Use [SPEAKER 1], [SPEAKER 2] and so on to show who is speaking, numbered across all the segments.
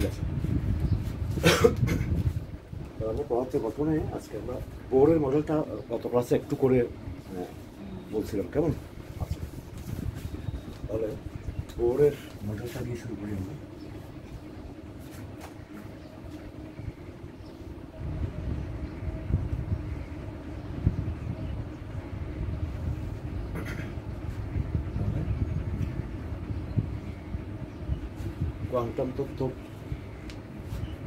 [SPEAKER 1] ঠিক আছে, আমরা পড়াতে গল্প নেই। আজকে আমরা বোরের মডেলটা গত ক্লাসে একটু করে বলছিলাম, কেমন? আচ্ছা, তাহলে বোরের মডেলটা দিয়ে শুরু করি আমরা। কোয়ান্টাম তথ্য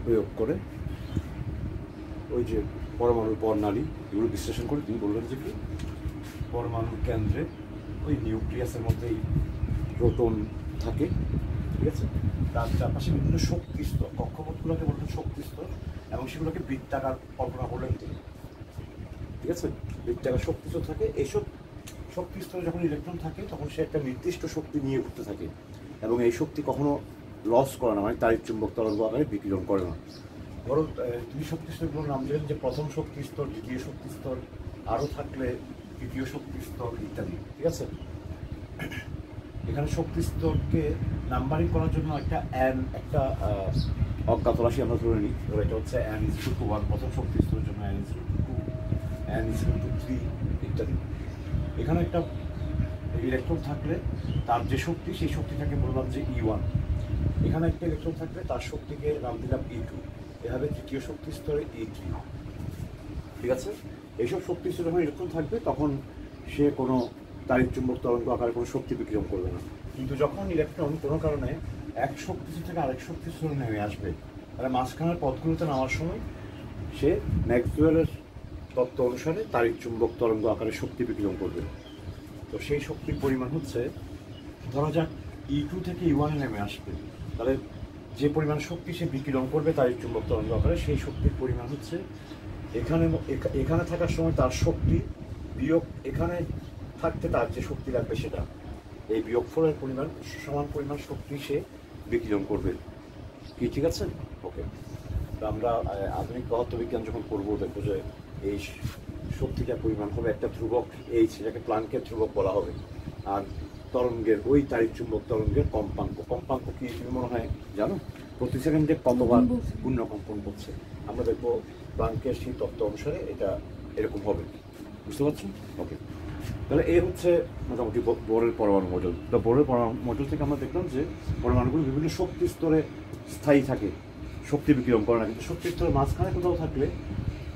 [SPEAKER 1] প্রয়োগ করে ওই যে পরমাণুর বর্ণালী এগুলো বিশ্লেষণ করে তিনি বললেন যে কি পরমাণুর কেন্দ্রে ওই নিউক্লিয়াসের মধ্যেই প্রোটন থাকে, ঠিক আছে, তার চারপাশে বিভিন্ন শক্তি স্তর, কক্ষপথগুলোকে বললেন শক্তি স্তর, এবং সেগুলোকে বৃত্তাকার কল্পনা করলেন তিনি, ঠিক আছে। বৃত্তাকার শক্তি স্তর থাকে, এইসব শক্তি স্তরে যখন ইলেকট্রন থাকে তখন সে একটা নির্দিষ্ট শক্তি নিয়ে উঠতে থাকে, এবং এই শক্তি কখনো লস করে না, মানে তাড়িৎ চুম্বক তরঙ্গ আকারে বিকিরণ করে না। বরং দুই শক্তি স্তরগুলোর নাম দিলেন যে প্রথম শক্তি স্তর, দ্বিতীয় শক্তি স্তর, আরও থাকলে তৃতীয় শক্তি স্তর ইত্যাদি, ঠিক আছে। এখানে শক্তি স্তরকে নাম্বারিং করার জন্য একটা অজ্ঞাত রাশি আমরা ধরে নিই, ধরে এটা হচ্ছে n=1, প্রথম শক্তি স্তরের জন্য n=2, n=3 ইত্যাদি। এখানে একটা ইলেকট্রন থাকলে তার যে শক্তি, সেই শক্তিটাকে বললাম যে E1। এখানে একটা ইলেকট্রন থাকলে তার শক্তিকে নাম দিলাম E2। এভাবে তৃতীয় শক্তি স্তরে E3, ঠিক আছে। এইসব শক্তি স্তরে যখন ইলেকট্রন থাকবে তখন সে কোনো তাড়িৎ চুম্বক তরঙ্গ আকারে কোনো শক্তি বিকিরণ করবে না। কিন্তু যখন ইলেকট্রন কোনো কারণে এক শক্তি স্তর থেকে আরেক শক্তি স্তরে নেমে আসবে, তাহলে মাঝখানের পথগুলোতে নামার সময় সে ম্যাক্সওয়েলের তত্ত্ব অনুসারে তাড়িৎ চুম্বক তরঙ্গ আকারে শক্তি বিকিরণ করবে। তো সেই শক্তির পরিমাণ হচ্ছে, ধরা যাক E2 থেকে E1 নেমে আসবে, তাহলে যে পরিমাণ শক্তি সে বিকিরণ করবে তাড়িৎ চুম্বক তরঙ্গ আকারে, সেই শক্তির পরিমাণ হচ্ছে এখানে থাকার সময় তার শক্তি বিয়োগ এখানে থাকতে তার যে শক্তি লাগবে সেটা, এই বিয়োগফলের পরিমাণ সমান পরিমাণ শক্তি সে বিকিরণ করবে। কি ঠিক আছে? ওকে। তো আমরা আধুনিক পদার্থবিজ্ঞান যখন পড়বো দেখবো যে এই শক্তিটার পরিমাণ হবে একটা ধ্রুবক H, যেটাকে প্লাঙ্কের ধ্রুবক বলা হবে। আর তরঙ্গের ওই তাড়িৎ চুম্বক তরঙ্গের কম্পাঙ্ক কি তুমি মনে হয় জানো? প্রতি সেকেন্ডে কতবার পূর্ণ কম্পন করছে। আমরা দেখবো প্লাঙ্কের সেই তত্ত্ব অনুসারে এটা এরকম হবে, বুঝতে পারছো? ওকে, তাহলে এই হচ্ছে মোটামুটি বোরের পরমাণু মডেল। তো বোরের পরমাণু মডেল থেকে আমরা দেখলাম যে পরমাণুগুলো বিভিন্ন শক্তি স্তরে স্থায়ী থাকে, শক্তি বিকিরণ করে না, কিন্তু শক্তি স্তরের মাঝখানে কোথাও থাকলে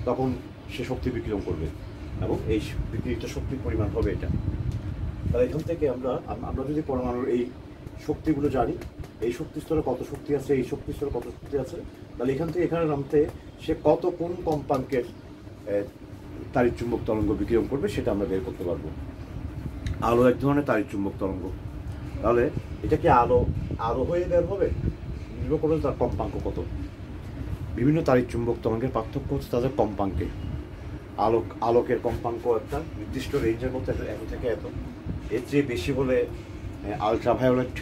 [SPEAKER 1] তখন সে শক্তি বিকিরণ করবে, এবং এই বিকিরিত শক্তির পরিমাণ হবে এটা। তাহলে এখান থেকে আমরা যদি পরমাণুর এই শক্তিগুলো জানি, এই শক্তি স্তরে কত শক্তি আছে, এই শক্তি স্তরে কত শক্তি আছে, তাহলে এখান থেকে এখানে নামতে সে কোন কম্পাঙ্কের তাড়িৎ চুম্বক তরঙ্গ বিকিরণ করবে সেটা আমরা বের করতে পারবো। আলো এক ধরনের তাড়িৎ চুম্বক তরঙ্গ, তাহলে এটা কি আলো হয়ে বের হবে? নির্ভর করবে তার কম্পাঙ্ক কত। বিভিন্ন তাড়িৎ চুম্বক তরঙ্গের পার্থক্য হচ্ছে তাদের কম্পাঙ্কে। আলোকের কম্পাঙ্ক একটা নির্দিষ্ট রেঞ্জের মধ্যে এত থেকে এত, এর চেয়ে বেশি হলে আলট্রাভায়োলেট,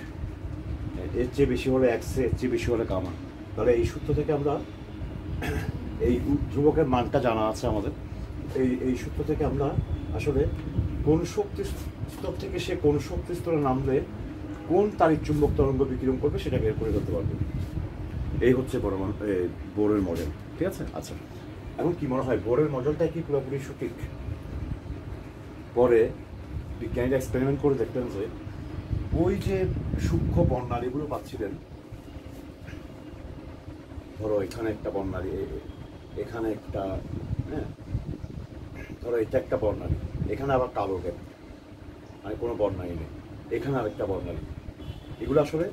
[SPEAKER 1] এর চেয়ে বেশি হলে এক্স-রে, এর চেয়ে বেশি হলে গামা। তাহলে এই সূত্র থেকে আমরা এই ধ্রুবকের মানটা জানা আছে আমাদের। এই সূত্র থেকে আমরা আসলে কোন শক্তি স্তর থেকে সে কোন শক্তি স্তরে নামলে কোন তাড়িৎ চুম্বক তরঙ্গ বিকিরণ করবে সেটা বের করে ফেলতে পারবে। এই হচ্ছে বোরের মডেল, ঠিক আছে। আচ্ছা, এখন কি মনে হয় বোরের মডেলটা কি পুরোপুরি সঠিক? পরে বিজ্ঞানীরা এক্সপেরিমেন্ট করে দেখলেন যে ওই যে সূক্ষ্ম বর্ণালীগুলো পাচ্ছিলেন, ধরো এখানে একটা বর্ণালী, এখানে একটা, হ্যাঁ, ধরো এটা একটা বর্ণালী, এখানে আবার কালো গ্যাপ, মানে কোনো বর্ণালী নেই, এখানে আরেকটা বর্ণালী। এগুলো আসলে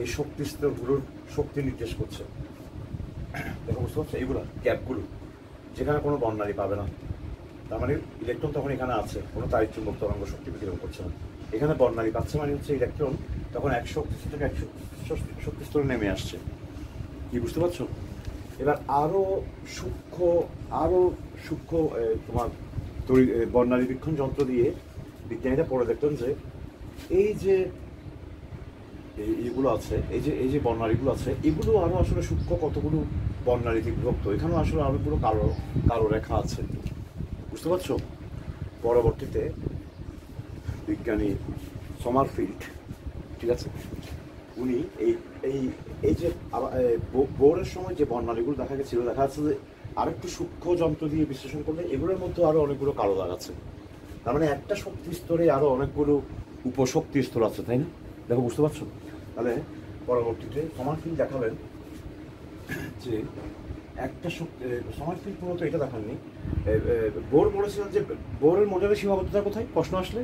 [SPEAKER 1] এই শক্তি স্তরগুলোর শক্তি নির্দেশ করছে। দেখো, বুঝতে পারছো? এগুলো গ্যাপগুলো যেখানে কোনো বর্ণালী পাবে না, তার মানে ইলেকট্রন তখন এখানে আছে, কোনো তাড়িৎ চুম্বক তরঙ্গ শক্তি বিকিরণ করছে না। এখানে বর্ণালী পাচ্ছে মানে হচ্ছে ইলেকট্রন তখন এক শক্তি স্তর থেকে এক শক্তি স্তরে নেমে আসছে। কি বুঝতে পারছো? এবার আরো সূক্ষ্ম তোমার বর্ণালী বীক্ষণ যন্ত্র দিয়ে বিজ্ঞানীরা পরে দেখলেন যে এই যে এইগুলো আছে, এই যে বর্ণালীগুলো আছে, এগুলো আরো আসলে সূক্ষ্ম কতগুলো বর্ণালীতে বিভক্ত। এখানেও আসলে আরো পুরো কালো রেখা আছে, বুঝতে পারছো? পরবর্তীতে বিজ্ঞানী সমারফিল্ড, ঠিক আছে, উনি এই এই এই যে বোরের সময় যে বর্ণালীগুলো দেখা গেছিল, দেখা যাচ্ছে যে আরেকটু সূক্ষ্ম যন্ত্র দিয়ে বিশ্লেষণ করলে এগুলোর মধ্যে আরো অনেকগুলো কালো দাগ আছে। তার মানে একটা শক্তি স্তরে আরো অনেকগুলো উপশক্তি স্তর আছে, তাই না? দেখো, বুঝতে পারছো? তাহলে পরবর্তীতে সমারফিল্ড দেখাবেন যে একটা শক্তি, সমারফিল্ড মূলত এটা দেখাননি। বোর বলেছিলেন যে বোরের মডেলের সীমাবদ্ধতা কোথায় প্রশ্ন আসলে,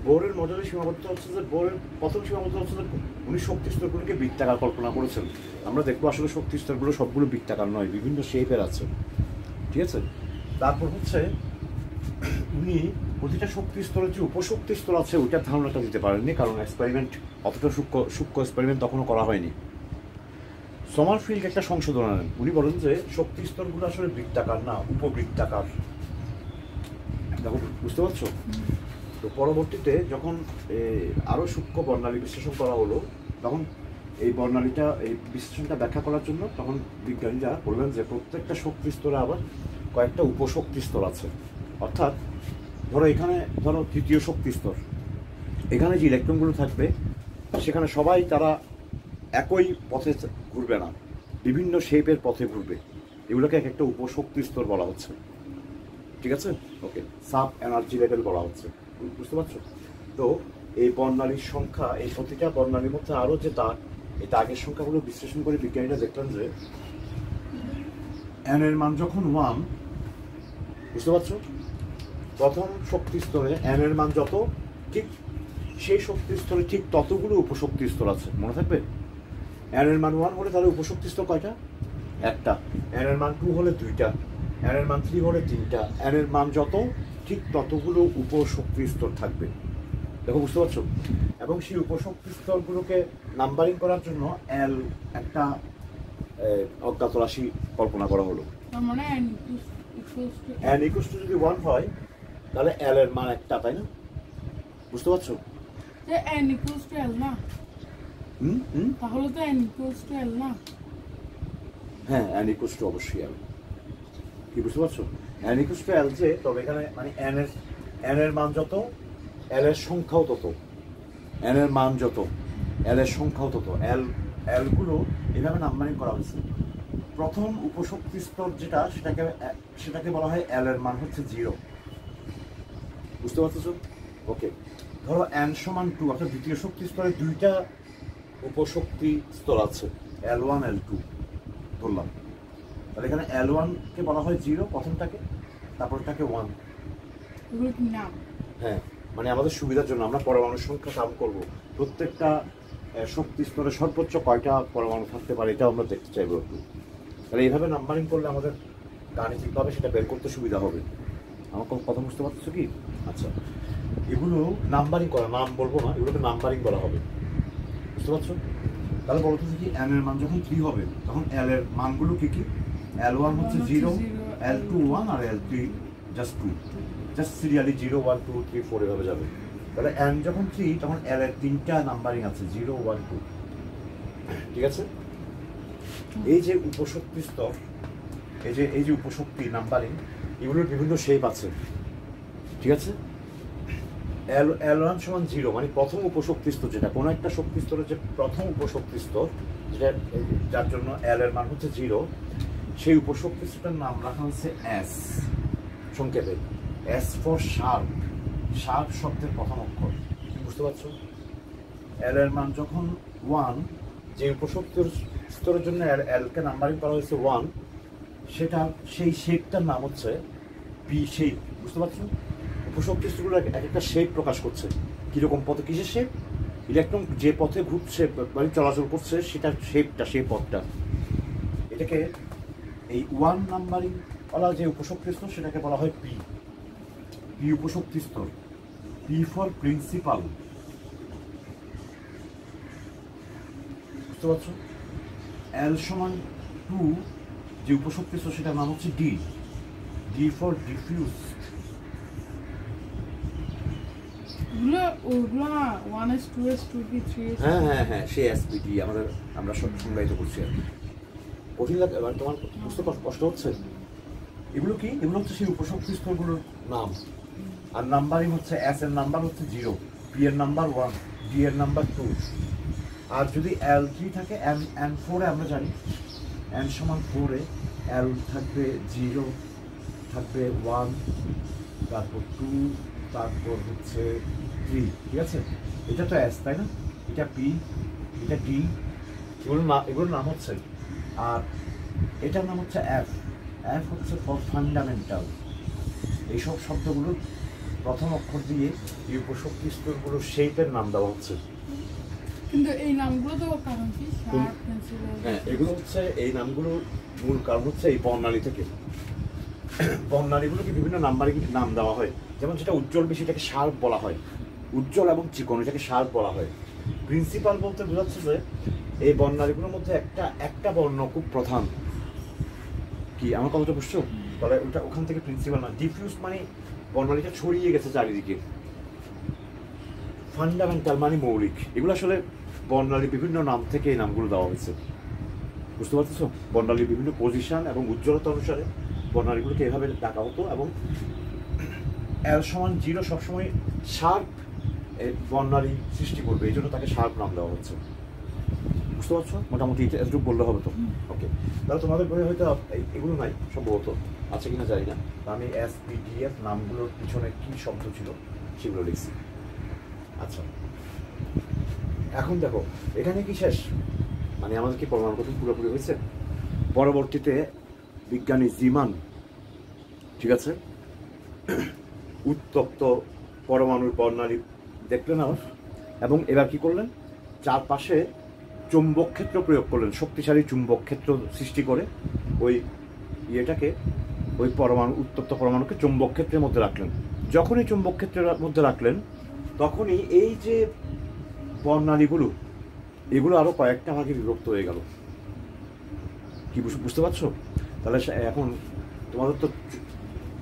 [SPEAKER 1] বোরের মডেলের সীমাবদ্ধতা হচ্ছে যে বোরের প্রথম সীমাবদ্ধতা হচ্ছে যে উনি শক্তি স্তরগুলোকে বৃত্তাকার কল্পনা করেছেন। আমরা দেখবো আসলে শক্তি স্তরগুলো সবগুলো বৃত্তাকার নয়, বিভিন্ন শেপের আছে, ঠিক আছে? তারপর হচ্ছে উনি প্রতিটা শক্তি স্তরের যে উপশক্তি স্তর আছে ওইটার ধারণাটা দিতে পারেননি, কারণ এক্সপেরিমেন্ট অতটা সূক্ষ্ম এক্সপেরিমেন্ট তখনও করা হয়নি। সমারফিল্ড একটা সংশোধন আনেন, উনি বলেন যে শক্তি স্তরগুলো আসলে বৃত্তাকার না, উপবৃত্তাকার। দেখো, বুঝতে পারছো? তো পরবর্তীতে যখন আরও সূক্ষ্ম বর্ণালী বিশ্লেষণ করা হলো, তখন এই বর্ণালীটা, এই বিশ্লেষণটা ব্যাখ্যা করার জন্য তখন বিজ্ঞানীরা বললেন যে প্রত্যেকটা শক্তি স্তরে আবার কয়েকটা উপশক্তি স্তর আছে। অর্থাৎ ধরো তৃতীয় শক্তি স্তর, এখানে যে ইলেকট্রনগুলো থাকবে সেখানে সবাই তারা একই পথে ঘুরবে না, বিভিন্ন শেপের পথে ঘুরবে। এগুলোকে এক একটা উপশক্তি স্তর বলা হচ্ছে, ঠিক আছে? ওকে, সাব এনার্জি লেভেল বলা হচ্ছে, বুঝতে পারছো? তো এই বর্ণালীর সংখ্যা, এই প্রতিটা বর্ণালীর মধ্যে আরও যে দাগ, এই দাগের সংখ্যাগুলো বিশ্লেষণ করে বিজ্ঞানীরা দেখলেন যে এন এর মান যখন 1, বুঝতে পারছো? প্রথম শক্তি স্তরে এন এর মান যত, ঠিক সেই শক্তি স্তরে ঠিক ততগুলো উপশক্তি স্তর আছে, মনে থাকবে? এন এর মান 1 হলে তাহলে উপশক্তি স্তর কয়টা? একটা। এন এর মান 2 হলে 2টা, এন এর মান 3 হলে 3টা। এন এর মান যত, ঠিক ততগুলো উপশক্তি স্তর থাকবে। দেখো, বুঝতে পারছো? এবং সেই উপশক্তি স্তরগুলোকে নাম্বারিং করার জন্য এল একটা অজ্ঞাত রাশি কল্পনা করা হলো। এন ইকুয়ালস টু যদি 1 হয় তাহলে এল এর মান একটা, তাই না? বুঝতে পারছো?
[SPEAKER 2] এন ইকুয়ালস টু এল না? তাহলে তো এন ইকুয়ালস টু এল না?
[SPEAKER 1] হ্যাঁ, এন ইকুয়ালস টু অবশ্যই এল। কি বুঝতে পারছো? এন ইকুয়ালস টু এল, যে তবে এখানে মানে এন এর মান যত, এল এর সংখ্যাও তত। এন এর মান যত, এল এর সংখ্যাও তত। এলগুলো এভাবে নাম্বারিং করা হয়েছে। প্রথম উপশক্তি স্তর যেটা, সেটাকে বলা হয় এল এর মান হচ্ছে 0, বুঝতে পারছো? ওকে, ধরো এন সমান 2, অর্থাৎ দ্বিতীয় শক্তি স্তরে 2টা উপশক্তি স্তর আছে, L1 L2 ধরলাম। তাহলে এখানে L1 কে বলা হয় 0 প্রথমটাকে, তারপরটাকে 1। হ্যাঁ, মানে আমাদের সুবিধার জন্য আমরা পরমাণুর সংখ্যা কাউন্ট করব, প্রত্যেকটা শক্তি স্তরে সর্বোচ্চ কয়টা পরমাণু থাকতে পারে এটা আমরা দেখতে চাইবো একটু। তাহলে এইভাবে নাম্বারিং করলে আমাদের গাণিতিকভাবে সেটা বের করতে সুবিধা হবে। আমার কথা বুঝতে পারছো কি? আচ্ছা, এগুলো নাম্বারিং করা, নাম বলবো না, এগুলোকে নাম্বারিং করা হবে, বুঝতে পারছো? তাহলে বলতে কি, এন এর মান যখন 3 হবে তখন এল এর মানগুলো কি কি? L1 হচ্ছে 0, L2 1 আর L3 জাস্ট 2, জাস্ট সিরিয়ালি 0 1 2 3 4 এভাবে যাবে। তাহলে এন যখন 3 তখন এল এর 3টা নাম্বারিং আছে, 0 1 2, ঠিক আছে? এই যে উপশক্তি স্তর, এই যে উপশক্তি নাম্বারিং, এগুলোর বিভিন্ন শেপ আছে, ঠিক আছে? L1 সমান 0 মানে প্রথম উপশক্তি স্তর, যেটা কোনো একটা শক্তি স্তরের যে প্রথম উপশক্তি স্তর, যেটা যার জন্য L এর মান হচ্ছে 0, সেই উপশক্তি স্তরের নাম রাখা হচ্ছে S সংক্ষেপে, S ফর শার্প, শার্প শব্দের প্রথম অক্ষর, বুঝতে পারছো? L এর মান যখন 1, যে উপশক্তি স্তরের জন্য L কে নাম্বারিং করা হয়েছে 1, সেটা সেই শেপটার নাম হচ্ছে P শেপ, বুঝতে পারছো? উপশক্তি স্তরগুলো এক একটা শেপ প্রকাশ করছে, কিরকম পথে, কিসের শেপ? ইলেকট্রন যে পথে ঘুরছে মানে চলাচল করছে সেটার শেপটা, সেই পথটা। এটাকে এই 1 নাম্বারিং বলা যে উপশক্তি স্তর, সেটাকে বলা হয় P উপশক্তি স্তর, P ফর প্রিন্সিপাল, বুঝতে পারছো? L সমান 2 যে উপশক্তি স্তর, সেটার নাম হচ্ছে D ফর ডিফিউজ। হ্যাঁ হ্যাঁ হ্যাঁ, সেই এসপিডি আমরা সংজ্ঞায়িত করছি আর কি। কঠিন লাগে তোমার বুঝতে কষ্ট হচ্ছে? এগুলো কি? এগুলো হচ্ছে সেই উপশক্তি স্তরগুলোর নাম, আর নাম্বারিং হচ্ছে S এর নাম্বার হচ্ছে 0, P এর নাম্বার 1, D এর নাম্বার 2, আর যদি L3 থাকে, N4-এ আমরা জানি N সমান 4-এ L থাকবে 0, থাকবে 1, তারপর 2, তারপর হচ্ছে 3, ঠিক আছে? এটা তো S, তাই না? এটা P, এটা D, এগুলোর নাম হচ্ছে। আর এটার নাম হচ্ছে F। F হচ্ছে ফর ফান্ডামেন্টাল। এইসব শব্দগুলোর প্রথম অক্ষর দিয়ে এই উপশক্তি স্তরগুলোর শেপের নাম দেওয়া হচ্ছে।
[SPEAKER 2] কিন্তু এই নামগুলো তো কারণ কি শার্প পেন্সিল?
[SPEAKER 1] হ্যাঁ, এগুলো হচ্ছে, এই নামগুলোর মূল কারণ হচ্ছে এই বর্ণালী থেকে। বর্ণালীগুলোকে বিভিন্ন নাম দেওয়া হয়। যেমন যেটা উজ্জ্বল বেশি এটাকে শার্প বলা হয়, উজ্জ্বল এবং চিকন এটাকে শার্প বলা হয়। প্রিন্সিপাল বলতে বোঝাচ্ছে যে এই বর্ণালীগুলোর মধ্যে একটা বর্ণ খুব প্রধান। কি আমার কথাটা বুঝছো? তাহলে ওটা ওখান থেকে প্রিন্সিপাল না, ডিফিউজ মানে বর্ণালীটা ছড়িয়ে গেছে চারিদিকে। ফান্ডামেন্টাল মানে মৌলিক। এগুলো আসলে বর্ণালীর বিভিন্ন নাম থেকে এই নামগুলো দেওয়া হয়েছে, বুঝতে পারছো? বর্ণালীর বিভিন্ন পজিশন এবং উজ্জ্বলতা অনুসারে বর্ণালীগুলোকে এভাবে ডাকা হতো। এবং L সমান 0 সবসময় শার্প বর্ণালী সৃষ্টি করবে, এই জন্য তাকে শার্প নাম দেওয়া হচ্ছে, বুঝতে পারছো? মোটামুটি এতটুকু বললে হবে তো? ওকে, তাহলে তোমাদের বইয়ে হয়তো এগুলো নাই সম্ভবত, আছে কিনা জানি না। আমি SPDF নামগুলোর পিছনে কি শব্দ ছিল সেগুলো লিখছি। আচ্ছা, এখন দেখো এখানে কি শেষ? মানে আমাদের কি পরমাণু গঠন পুরোপুরি হয়েছে? পরবর্তীতে বিজ্ঞানী জিমান, ঠিক আছে, উত্তপ্ত পরমাণুর বর্ণালী দেখলেন আর, এবং এবার কি করলেন, চারপাশে চুম্বক ক্ষেত্র প্রয়োগ করলেন, শক্তিশালী চুম্বক ক্ষেত্র সৃষ্টি করে ওই ইয়েটাকে, ওই পরমাণু, উত্তপ্ত পরমাণুকে চুম্বক ক্ষেত্রের মধ্যে রাখলেন। যখনই চুম্বক ক্ষেত্রের মধ্যে রাখলেন তখনই এই যে বর্ণালীগুলো, এগুলো আরো কয়েকটা ভাগে বিভক্ত হয়ে গেল। কি বুঝতে পারছো? তাহলে এখন তোমাদের তো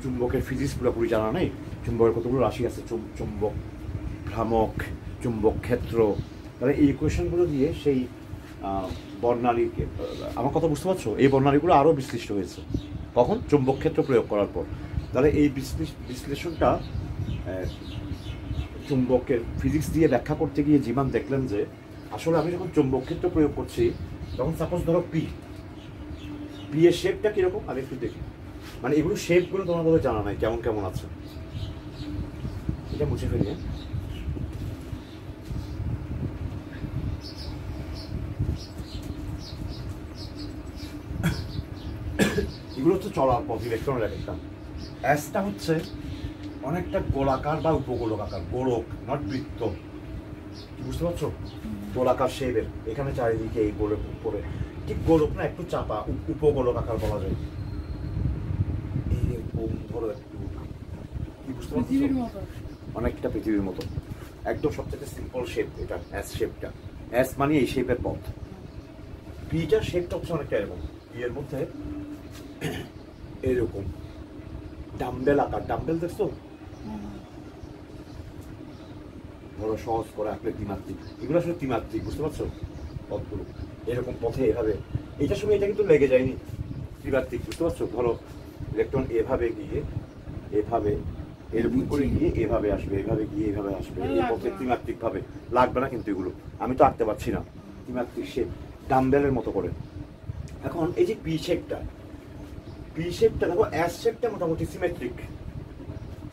[SPEAKER 1] চুম্বকের ফিজিক্স পুরোপুরি জানা নেই। চুম্বকের কতগুলো রাশি আছে, চুম্বক ভ্রামক, চুম্বক ক্ষেত্র। তাহলে এই ইকুয়েশনগুলো দিয়ে সেই বর্ণালীকে, আমার কথা বুঝতে পারছো? এই বর্ণালীগুলো আরও বিশ্লিষ্ট হয়েছে কখন? চুম্বক ক্ষেত্র প্রয়োগ করার পর। তাহলে এই বিশ্লেষণটা চুম্বকের ফিজিক্স দিয়ে ব্যাখ্যা করতে গিয়ে জীবান দেখলেন যে আসলে আমি যখন চুম্বক ক্ষেত্র প্রয়োগ করছি তখন সাপোজ ধরো পি এর শেপটা কিরকম আমি একটু দেখি। মানে এগুলো শেপগুলো তোমার কাছে জানা নাই কেমন কেমন আছে। এটা মুছে ফেলি। এগুলো হচ্ছে চলার পথ, ইলেকট্রনের এক একটা। অ্যাসটা হচ্ছে অনেকটা গোলাকার বা উপগোলকার, গোলক, নট বৃত্ত, বুঝতে পারছো? গোলাকার শেপের, এখানে চারিদিকে এই গোলক উপরে, ঠিক গোলক না, একটু চাপা, উপগোলক আকার বলা যায়। এরকম ধরো একটু, কি বুঝতে পারছো? অনেকটা পৃথিবীর মতো, একদম সবথেকে সিম্পল শেপ এটা, অ্যাস শেপটা। অ্যাস মানে এই শেপের পথ। পিটার শেপটা হচ্ছে অনেকটা এরকম, এর মধ্যে এরকম ডাম্বেল আকার, ডাম্বেল দেখছো? ধরো সহজ করে আঁকলে ত্রিমাত্রিক, এগুলো আসলে ত্রিমাত্রিক, বুঝতে পারছো? পথগুলো এরকম পথে এভাবে, এইটার সঙ্গে এটা কিন্তু লেগে যায়নি, ত্রিমাত্রিক, বুঝতে পারছো? ধরো ইলেকট্রন এভাবে গিয়ে এভাবে, এরকম করে গিয়ে এভাবে আসবে, এভাবে গিয়ে এভাবে আসবে, এই পথে ত্রিমাত্রিক ভাবে লাগবে না। কিন্তু এগুলো আমি তো আঁকতে পারছি না, ত্রিমাত্রিক শেপ, ডাম্বেলের মতো করে। এখন এই যে পি শেপটা দেখো, অ্যাস শেপটা মোটামুটি সিমেট্রিক,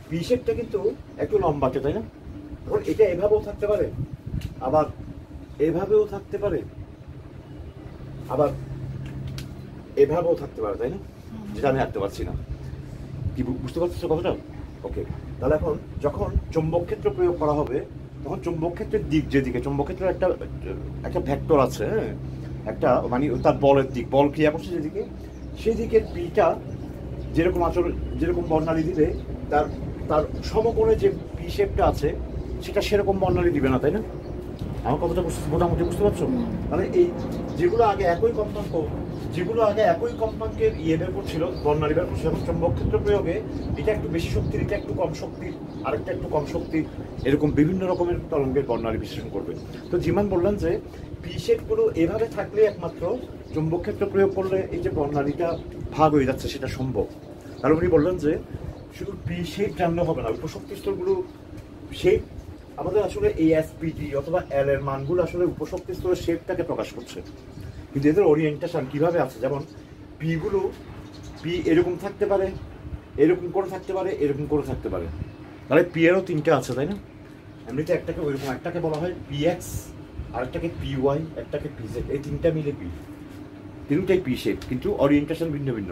[SPEAKER 1] পি শেপটা কিন্তু একটু লম্বাটে, তাই না? এখন এটা এভাবেও থাকতে পারে, আবার এভাবেও থাকতে পারে, আবার এভাবেও থাকতে পারে, তাই না? যেটা আমি আঁকতে পারছি না। কি বুঝতে পারছো কথাটা? ওকে, তাহলে এখন যখন চুম্বক ক্ষেত্র প্রয়োগ করা হবে তখন চুম্বক ক্ষেত্রের দিক, যেদিকে চুম্বক ক্ষেত্রের একটা ভেক্টর আছে, হ্যাঁ, একটা মানে তার বলের দিক, বল ক্রিয়া করছে যেদিকে, সেই দিকের পিটা যেরকম আচরণ, যেরকম বর্ণালী দিবে, তার তার সমকোণে যে পি শেপটা আছে সেটা সেরকম বর্ণালী দিবে না, তাই না? আমার কথাটা মোটামুটি বুঝতে পারছো? মানে এই যেগুলো আগে একই কম্পাঙ্কের ইয়ে বের করছিল, বর্ণালী বের করছিল, এবং চুম্বক ক্ষেত্র প্রয়োগে এটা একটু বেশি শক্তির, এটা একটু কম শক্তির, আরেকটা একটু কম শক্তির, এরকম বিভিন্ন রকমের তরঙ্গের বর্ণালী বিশ্লেষণ করবে। তো জিমান বললেন যে পি শেপগুলো এভাবে থাকলে একমাত্র চুম্বক ক্ষেত্র প্রয়োগ করলে এই যে বর্ণালীটা ভাগ হয়ে যাচ্ছে সেটা সম্ভব। তাহলে উনি বললেন যে শুধু পি শেপ জানলে হবে না, উপশক্তি স্তরগুলো শেপ আমাদের আসলে এই এসপিটি অথবা এল এর মানগুলো আসলে উপশক্তি স্তরের শেপটাকে প্রকাশ করছে, কিন্তু এদের ওরিয়েন্টেশন কিভাবে আছে, যেমন পি গুলো পি এরকম থাকতে পারে, এরকম করে থাকতে পারে, এরকম করে থাকতে পারে। তাহলে পি এরও তিনটা আছে, তাই না? এমনিতে একটাকে ওইরকম, একটাকে বলা হয় পি এক্স, আরেকটাকে পি ওয়াই, একটাকে পি জেড, এই তিনটা মিলে পি, তিনটাই পি শেপ, কিন্তু ওরিয়েন্টেশন ভিন্ন ভিন্ন।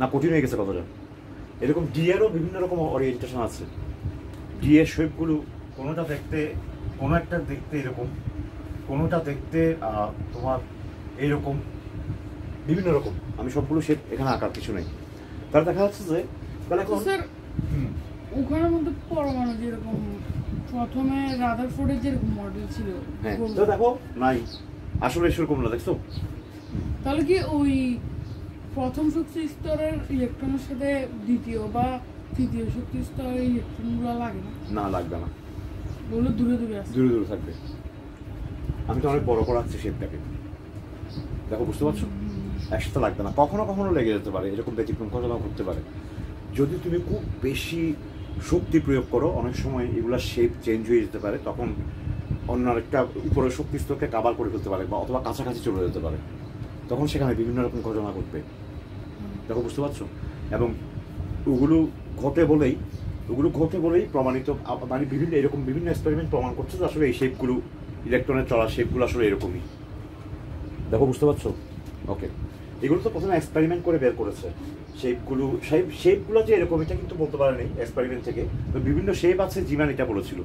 [SPEAKER 1] না কঠিন হয়ে গেছে কথাটা? এরকম ডি এরও বিভিন্ন রকম ওরিয়েন্টেশন আছে। ডি এর শেপগুলো কোনোটা দেখতে, কোনো একটা দেখতে এরকম, কোনোটা দেখতে তোমার এইরকম, বিভিন্ন রকম। আমি সবগুলো শেপ এখানে আঁকার কিছু নেই। তাহলে দেখা যাচ্ছে যে তাহলে এখন
[SPEAKER 2] স্যার ওখানের মধ্যে পরমাণু যেরকম প্রথমে রাদারফোর্ডের যেরকম মডেল ছিল,
[SPEAKER 1] হ্যাঁ তো দেখো নাই, আসলে সেরকম না, দেখছো?
[SPEAKER 2] তাহলে কি ওই প্রথম শক্তি স্তরের ইলেকট্রনের সাথে দ্বিতীয় বা তৃতীয় শক্তি স্তরের ইলেকট্রনগুলো লাগে না?
[SPEAKER 1] না, লাগবে না,
[SPEAKER 2] ওগুলো দূরে দূরে আছে,
[SPEAKER 1] দূরে দূরে থাকবে। আমি তো অনেক বড় করাচ্ছি শেপটাকে, দেখো বুঝতে পারছো? একসাথে লাগবে না, কখনো কখনো লেগে যেতে পারে, এরকম ব্যতিক্রম ঘটনা ঘটতে পারে। যদি তুমি খুব বেশি শক্তি প্রয়োগ করো, অনেক সময় এগুলা শেপ চেঞ্জ হয়ে যেতে পারে, তখন অন্য আরেকটা উপরের শক্তি স্তরকে কাভার করে ফেলতে পারে বা অথবা কাছাকাছি চলে যেতে পারে, তখন সেখানে বিভিন্ন রকম ঘটনা ঘটবে। দেখো বুঝতে পারছো? এবং ওগুলো ঘটে বলেই প্রমাণিত, মানে বিভিন্ন এরকম বিভিন্ন এক্সপেরিমেন্ট প্রমাণ করছে যে আসলে এই শেপগুলো, ইলেকট্রনের চলার শেপগুলো আসলে এরকমই। দেখো বুঝতে পারছো? ওকে, এগুলো তো প্রথমে এক্সপেরিমেন্ট করে বের করেছে শেপগুলো যে এরকম, এটা কিন্তু বলতে পারেনি এক্সপেরিমেন্ট থেকে। তো বিভিন্ন শেপ আছে, জিমান এটা বলেছিল।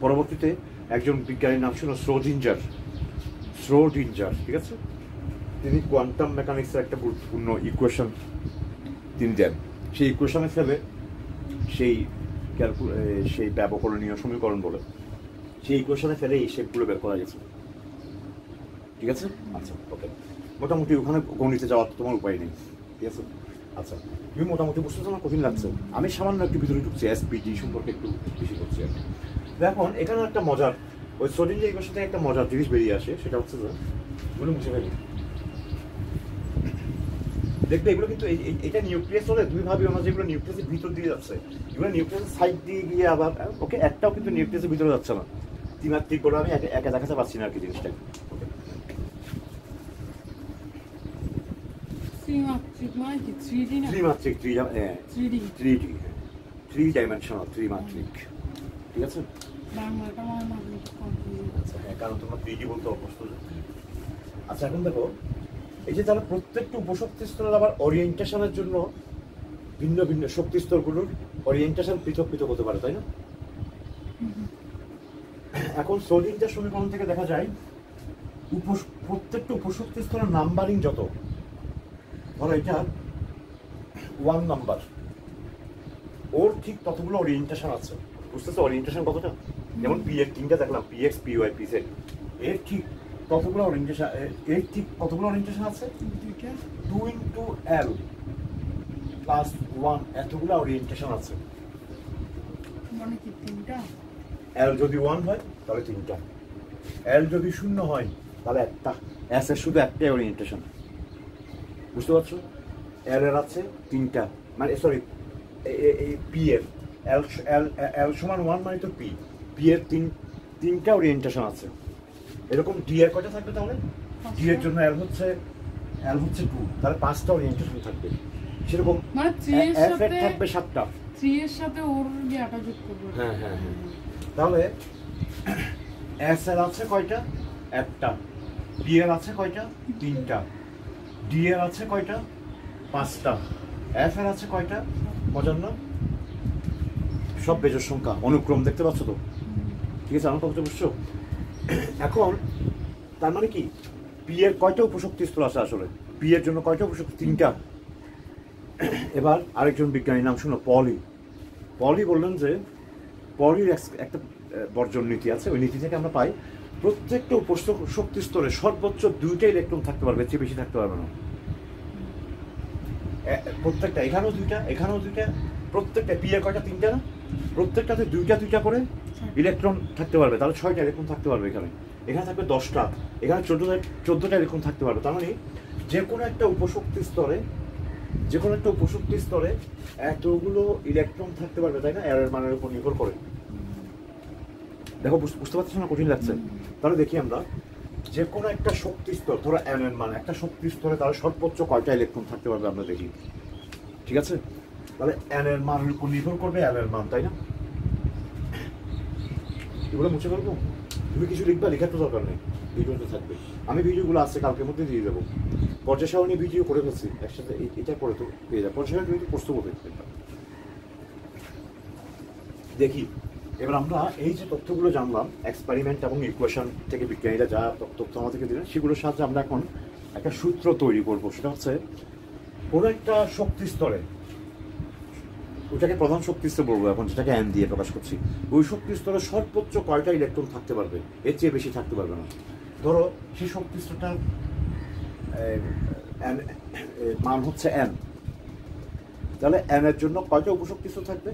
[SPEAKER 1] পরবর্তীতে একজন বিজ্ঞানীর নাম ছিল শ্রোডিঞ্জার, ঠিক আছে? তিনি কোয়ান্টাম মেকানিক্সের একটা গুরুত্বপূর্ণ ইকুয়েশন তিনি দেন। সেই ইকুয়েশনে ফেলে সেই ব্যবকলনীয় সমীকরণ বলে, সেই ইকুয়েশনে ফেলে এই শেপগুলো বের করা গেছে। ঠিক আছে? আচ্ছা, ওকে, মোটামুটি ওখানে গণিতে যাওয়ার তো তোমার উপায় নেই, ঠিক আছে? আচ্ছা, তুমি মোটামুটি বুঝতে তোমার কঠিন লাগছে, আমি সামান্য একটু ভিতরে ঢুকছি, এসপিটি সম্পর্কে একটু বেশি করছি আর কি। এখন এখানে একটা মজার, ওই সোডিঞ্জার ইকুয়েশন থেকে একটা মজার জিনিস বেরিয়ে আসে, সেটা হচ্ছে যে এগুলো মুছে ফেলি। দেখবে এগুলো কিন্তু এটা নিউক্লিয়াস হলে তুমি ভাবি আমরা যেগুলো নিউক্লিয়াসের ভিতর দিয়ে যাচ্ছে, এগুলো নিউক্লিয়াসের সাইড দিয়ে গিয়ে আবার ওকে একটাও কিন্তু নিউক্লিয়াসের ভিতরে যাচ্ছে না। ত্রিমাত্রিক বলে আমি একা দেখাতে পারছি না আর কি জিনিসটা।
[SPEAKER 2] ত্রিমাত্রিক মানে কি? 3D না?
[SPEAKER 1] ত্রিমাত্রিক, 3 ডাইমেনশনাল, ত্রিমাত্রিক, ঠিক আছে?
[SPEAKER 2] বাংলাটা আমার মাঝে কনফিউজ।
[SPEAKER 1] আচ্ছা হ্যাঁ, কারণ তোমরা 3D বলতে অভ্যস্ত। আচ্ছা, এখন দেখো এই যে তারা প্রত্যেকটা উপশক্তি স্তরের আবার ওরিয়েন্টেশনের জন্য ভিন্ন ভিন্ন শক্তি স্তরগুলোর ওরিয়েন্টেশন পৃথক পৃথক হতে পারে, তাই না? এখন সোডিঞ্জার সমীকরণ থেকে দেখা যায় প্রত্যেকটা উপশক্তি স্তরের নাম্বারিং যত, ধরো এটা 1 নাম্বার, ওর ঠিক ততগুলো ওরিয়েন্টেশন আছে, বুঝতেছো ওরিয়েন্টেশন কতটা? যেমন পি এর তিনটা দেখলাম, P X, P Y, P Z, এর ঠিক কতগুলো ওরিয়েন্টেশন আছে? 2 ইন্টু এল প্লাস 1, এতগুলো ওরিয়েন্টেশন আছে।
[SPEAKER 2] মানে কি 3টা?
[SPEAKER 1] এল যদি 1 হয় তাহলে 3টা, এল যদি 0 হয় তাহলে একটা, এস এর শুধু একটাই ওরিয়েন্টেশন, বুঝতে পারছো? এল এর আছে 3টা, মানে সরি এই পি এর এল সমান 1 মানে তো পি এর 3টা ওরিয়েন্টেশন আছে। এরকম ডি এর কয়টা থাকবে তাহলে? ডি এর জন্য এল হচ্ছে 2, তাহলে 5টা ওরিয়েন্টেশন থাকবে। সেরকম
[SPEAKER 2] মানে 3 এর
[SPEAKER 1] এফ
[SPEAKER 2] সাথে
[SPEAKER 1] এর থাকবে 7টা।
[SPEAKER 2] 3 এর সাথে ওর ইয়াটা যোগ করব।
[SPEAKER 1] হ্যাঁ, তাহলে এস এর আছে কয়টা? একটা। পি এর আছে কয়টা? 3টা। ডি এর আছে কয়টা? 5টা। এফ এর আছে কয়টা? 55। সব বেজোড় সংখ্যা, অনুক্রম দেখতে পাচ্ছ তো? ঠিক আছে, আমার কথা বুঝছো? এখন তার মানে কি পি এর কয়টা উপশক্তি স্তর আছে আসলে? পি এর জন্য কয়টা উপশক্তি? 3টা। এবার আরেকজন বিজ্ঞানীর নাম শুনো, পলি বললেন যে পলির একটা বর্জন নীতি আছে, ওই নীতি থেকে আমরা পাই প্রত্যেকটা উপশক্তি স্তরে সর্বোচ্চ 2টা ইলেকট্রন থাকতে পারবে, চেয়ে বেশি থাকতে পারবে না। প্রত্যেকটা, এখানেও 2টা, এখানেও 2টা, প্রত্যেকটা পি এর কয়টা? 3টা না? প্রত্যেকটাতে 2টা করে ইলেকট্রন থাকতে পারবে, তাহলে 6টা ইলেকট্রন থাকতে পারবে। এখানে থাকবে 10টা, এখানে 14টা ইলেকট্রন থাকতে পারবে। তার মানে যে কোনো একটা উপশক্তি স্তরে এতগুলো ইলেকট্রন থাকতে পারবে, তাই না? এর মানের উপর নির্ভর করে। দেখো বুঝতে পারছো না, কঠিন লাগছে? তাহলে দেখি আমরা যে কোনো একটা শক্তি স্তর, ধরো n এর মান, একটা শক্তি স্তরে তার সর্বোচ্চ কয়টা ইলেকট্রন থাকতে পারবে আমরা দেখি, ঠিক আছে? তাহলে n এর মানের উপর নির্ভর করবে l এর মান, তাই না? এগুলো মুছে ফেলবো, তুমি কিছু লিখবা, লেখার তো দরকার নেই, ভিডিওতে থাকবে। আমি ভিডিওগুলো আসছে কালকের মধ্যে দিয়ে দেবো। পর্যায় সারণী ভিডিও করে ফেলছি একসাথে, এটা করে তো পেয়ে যাবে। পর্যায় সারণী করতে বলবে। দেখি এবার আমরা এই যে তথ্যগুলো জানলাম এক্সপেরিমেন্ট এবং ইকুয়েশন থেকে বিজ্ঞানীরা যা তথ্য আমাদেরকে দিলেন, সেগুলোর সাহায্যে আমরা এখন একটা সূত্র তৈরি করব। সেটা হচ্ছে কোনো একটা শক্তি স্তরে, ওটাকে প্রধান শক্তি স্তর বলবো এখন, যেটাকে n দিয়ে প্রকাশ করছি, ওই শক্তি স্তরে সর্বোচ্চ কয়টা ইলেকট্রন থাকতে পারবে, এর চেয়ে বেশি থাকতে পারবে না। ধরো সেই শক্তি স্তরটার মান হচ্ছে n, তাহলে n এর জন্য কয়টা উপশক্তি স্তর থাকবে?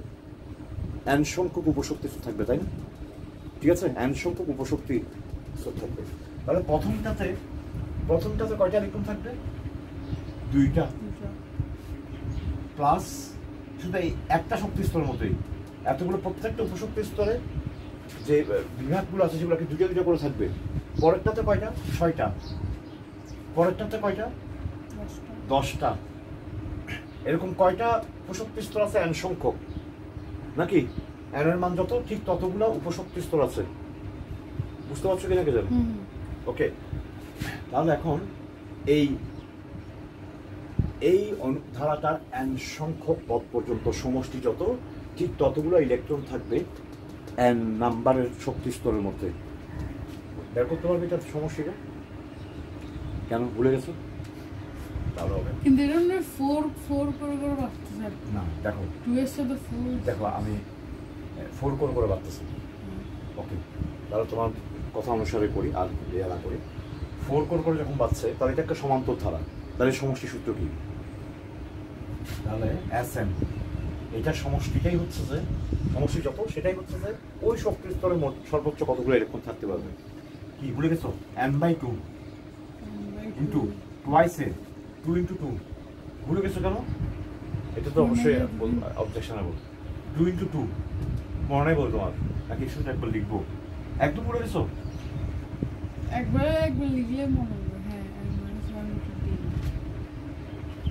[SPEAKER 1] n সংখ্যক উপশক্তি স্তর থাকবে, তাই না? ঠিক আছে, n সংখ্যক উপশক্তি স্তর থাকবে। তাহলে প্রথমটাতে কয়টা ইলেকট্রন থাকবে? 2টা, প্লাস শুধু এই একটা শক্তি স্তরের মতোই এতগুলো, প্রত্যেকটা উপশক্তি স্তরে যে বিভাগগুলো আছে সেগুলোকে 2টা করে থাকবে। পরেরটাতে কয়টা? 6টা। পরেরটাতে কয়টা? 10টা। এরকম কয়টা উপশক্তি স্তর আছে? n সংখ্যক, নাকি? n এর মান যত, ঠিক ততগুলো উপশক্তি স্তর আছে। বুঝতে পারছো কিনা কে জানো? ওকে, তাহলে এখন এই ধারাটার n সংখ্যক পদ পর্যন্ত সমষ্টি যত, ঠিক ততগুলো ইলেকট্রন থাকবে n নাম্বারের শক্তি স্তরের মধ্যে। বের করতে পারবে এটা সমষ্টিটা? কেন ভুলে গেছো? তাহলে হবে
[SPEAKER 2] কিন্তু এর জন্য 4 করে বাড়তে থাকবে
[SPEAKER 1] না। দেখো
[SPEAKER 2] 2 এর সাথে 4,
[SPEAKER 1] দেখো আমি 4 করে বাড়তেছি। ওকে, তাহলে তোমার কথা অনুসারে করি আর না করি। 4 করে যখন বাড়ছে, তাহলে এটা একটা সমান্তর ধারা। তাহলে সমষ্টি সূত্র কি? তাহলে Sm, এটার সমষ্টিটাই হচ্ছে যে, সমষ্টি যত সেটাই হচ্ছে যে ওই শক্তি স্তরে মোট সর্বোচ্চ কতগুলো ইলেকট্রন থাকতে পারবে। কি ভুলে গেছো? n/2 ইন্টু টুয়াইস এ 2 × 2 ভুলে গেছো কেন? এটা তো অবশ্যই অবজেকশনেবল। 2 × 2 মনে নাই বল তোমার, নাকি শুধু একবার লিখবো? একদম ভুলে গেছো?
[SPEAKER 2] একবার লিখলে মনে হবে। হ্যাঁ,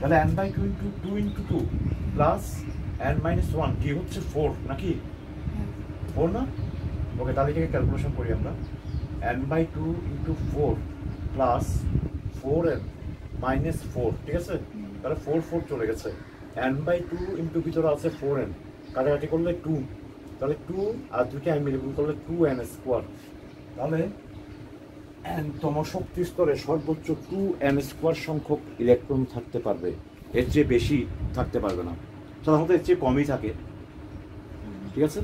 [SPEAKER 1] তাহলে n/2 × 2 × 2 প্লাস n-1 কি হচ্ছে 4, নাকি? 4 না? ওকে, তাহলে এটাকে ক্যালকুলেশন করি আমরা। n/2 × 4 প্লাস 4n - 4, ঠিক আছে? তাহলে 4 চলে গেছে। n/2 ইন্টু ভিতরে আছে 4n, কাটাকাটি করলে 2, তাহলে 2 আর 2কে আমি মিলে গুণ করলে 2n²। তাহলে n তম শক্তি স্তরে সর্বোচ্চ 2n² সংখ্যক ইলেকট্রন থাকতে পারবে, এর চেয়ে বেশি থাকতে পারবে না। সাধারণত এর চেয়ে কমই থাকে, ঠিক আছে?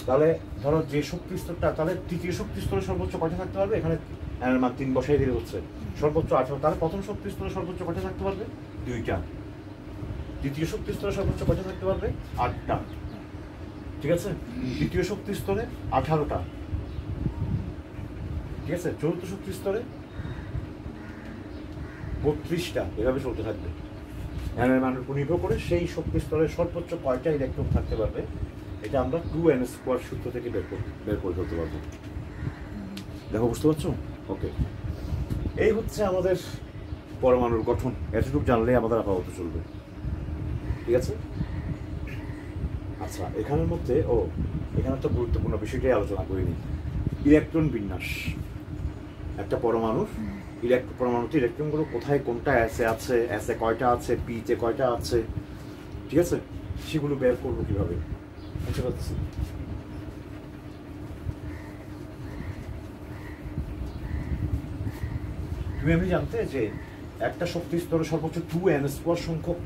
[SPEAKER 1] তাহলে ধরো যে শক্তি স্তরটা, তাহলে তৃতীয় শক্তি স্তরে সর্বোচ্চ কয়টা থাকতে পারবে? এখানে n এর মান 3 বসাই দিলে হচ্ছে সর্বোচ্চ 18। তাহলে প্রথম শক্তি স্তরে সর্বোচ্চ কয়টা থাকতে পারবে? 2টা। দ্বিতীয় শক্তি স্তরে সর্বোচ্চ কয়টা থাকতে পারবে? 8টা, ঠিক আছে? তৃতীয় শক্তি স্তরে 18টা, ঠিক আছে? চতুর্থ শক্তি স্তরে 32টা, এভাবে চলতে থাকবে। n এর মানের উপর নির্ভর করে সেই শক্তি স্তরে সর্বোচ্চ কয়টা ইলেকট্রন থাকতে পারবে, এটা আমরা 2n² সূত্র থেকে বের করে ফেলতে পারবো। দেখো, বুঝতে পারছো? ওকে, এই হচ্ছে আমাদের পরমাণুর গঠন। এতটুকু জানলেই আমাদের আপাতত চলবে, ঠিক আছে? আচ্ছা, এখানের মধ্যে এখানে তো গুরুত্বপূর্ণ বিষয়টাই আলোচনা করিনি, ইলেকট্রন বিন্যাস। একটা পরমাণুর পরমাণুতে ইলেকট্রনগুলো কোথায়, কোনটা এসে আছে, এসে কয়টা আছে, পিতে কয়টা আছে, ঠিক আছে? সেগুলো বের করবো কিভাবে, বুঝতে পারছি? তুমি আমি জানতে যে একটা শক্তি স্তরে সর্বোচ্চ 2n² সংখ্যক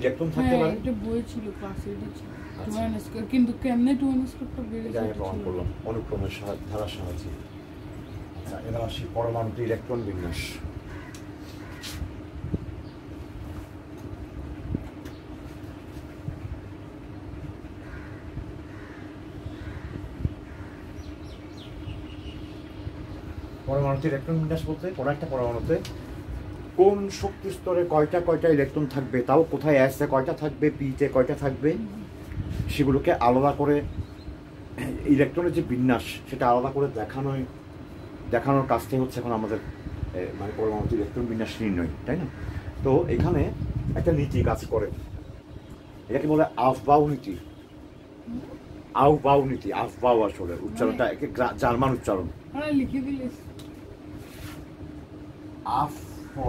[SPEAKER 1] ইলেকট্রন থাকতে পারে।
[SPEAKER 2] এটা বই ছিল, ক্লাসে এটা ছিল 2n², কিন্তু কেমনে 2n²টা বেড়ে
[SPEAKER 1] এটা আমি প্রমাণ করলাম অনুক্রমের ধারার সাহায্যে। আচ্ছা, এবার আসি পরমাণুতে ইলেকট্রন বিন্যাস। পরমাণুতে ইলেকট্রন বিন্যাস বলতে কোনো একটা পরমাণুতে কোন শক্তি স্তরে কয়টা ইলেকট্রন থাকবে, তাও কোথায় এসে কয়টা থাকবে, পিতে কয়টা থাকবে, সেগুলোকে আলাদা করে ইলেকট্রনের যে বিন্যাস সেটা আলাদা করে দেখানোর কাজটাই হচ্ছে এখন আমাদের মানে পরমাণুতে ইলেকট্রন বিন্যাস নির্ণয়, তাই না? তো এখানে একটা নীতি কাজ করে, এটাকে বলে আফবাউ নীতি। আফবাউ নীতি, আফবাউ আসলে উচ্চারণটা জার্মান উচ্চারণ।
[SPEAKER 2] লিখে দিলে
[SPEAKER 1] আফ